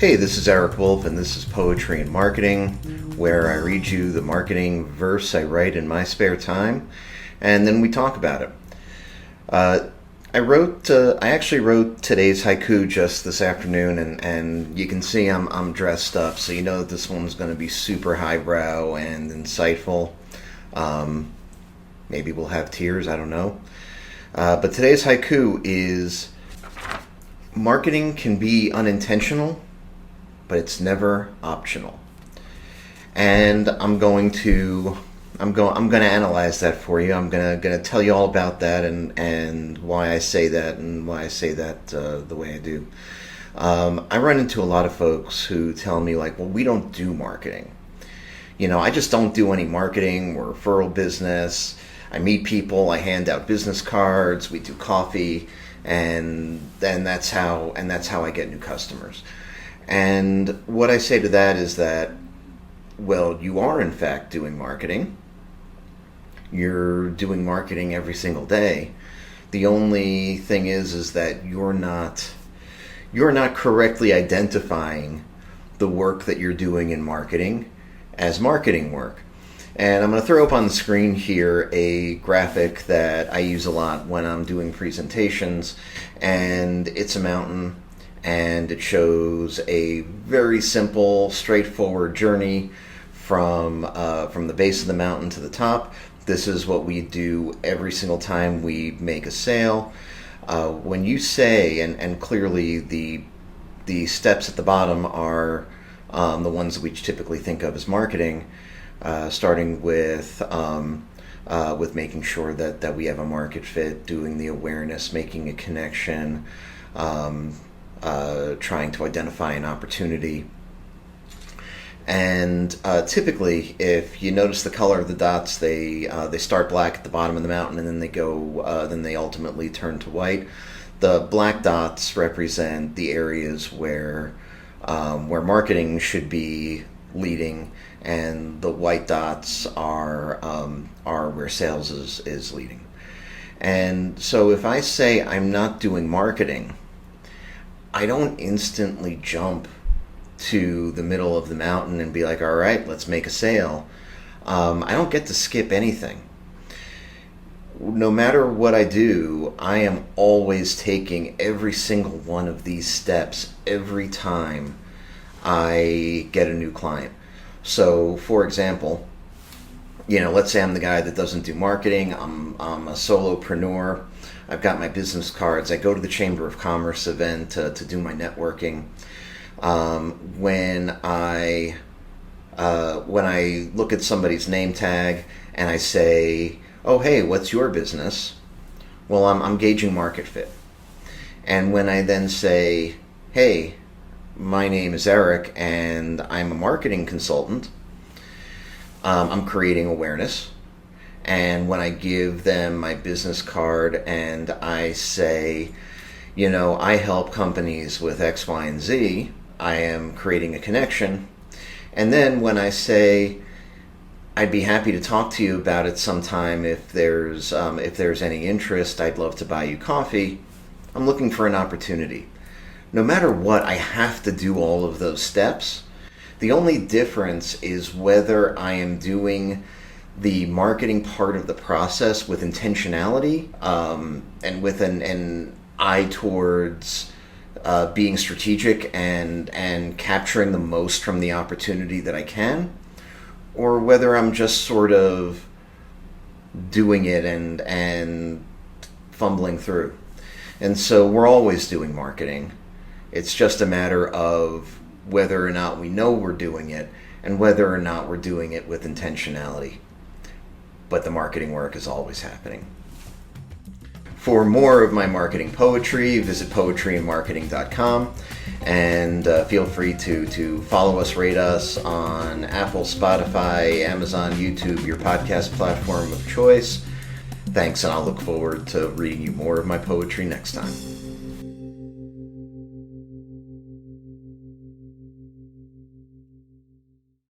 Hey, this is Eric Wolf, and this is Poetry and Marketing, where I read you the marketing verse I write in my spare time, and then we talk about it. I actually wrote today's haiku just this afternoon, and you can see I'm dressed up, so you know that this one's going to be super highbrow and insightful. Maybe we'll have tears, I don't know. But today's haiku is: marketing can be unintentional, but it's never optional. And I'm going to analyze that for you. I'm gonna tell you all about that and why I say that the way I do. I run into a lot of folks who tell me, like, well, we don't do marketing. I just don't do any marketing. We're a referral business. I meet people, I hand out business cards, we do coffee, and that's how I get new customers. And what I say to that is that, well, you are in fact doing marketing. You're doing marketing every single day. The only thing is that you're not correctly identifying the work that you're doing in marketing as marketing work. And I'm going to throw up on the screen here a graphic that I use a lot when I'm doing presentations, and it's a mountain, and it shows a very simple, straightforward journey from the base of the mountain to the top. This is what we do every single time we make a sale. When you say, and clearly the steps at the bottom are the ones that we typically think of as marketing, starting with making sure that we have a market fit, doing the awareness, making a connection, trying to identify an opportunity. And typically, if you notice the color of the dots, they start black at the bottom of the mountain, and then they ultimately turn to white. The black dots represent the areas where marketing should be leading, and the white dots are where sales is leading. And so if I say I'm not doing marketing, I don't instantly jump to the middle of the mountain and be like, all right, let's make a sale. I don't get to skip anything. No matter what I do, I am always taking every single one of these steps every time I get a new client. So, for example, let's say I'm the guy that doesn't do marketing. I'm a solopreneur. I've got my business cards. I go to the Chamber of Commerce event to do my networking. When I look at somebody's name tag and I say, "Oh, hey, what's your business?" Well, I'm gauging market fit. And when I then say, "Hey, my name is Eric and I'm a marketing consultant," I'm creating awareness. And when I give them my business card and I say, I help companies with X, Y, and Z, I am creating a connection. And then when I say, I'd be happy to talk to you about it sometime if there's any interest, I'd love to buy you coffee, I'm looking for an opportunity. No matter what, I have to do all of those steps. The only difference is whether I am doing the marketing part of the process with intentionality, and with an eye towards being strategic and capturing the most from the opportunity that I can, or whether I'm just sort of doing it and fumbling through. And so we're always doing marketing. It's just a matter of whether or not we know we're doing it and whether or not we're doing it with intentionality. But the marketing work is always happening. For more of my marketing poetry, visit poetryandmarketing.com, and feel free to follow us, rate us on Apple, Spotify, Amazon, YouTube, your podcast platform of choice. Thanks, and I'll look forward to reading you more of my poetry next time.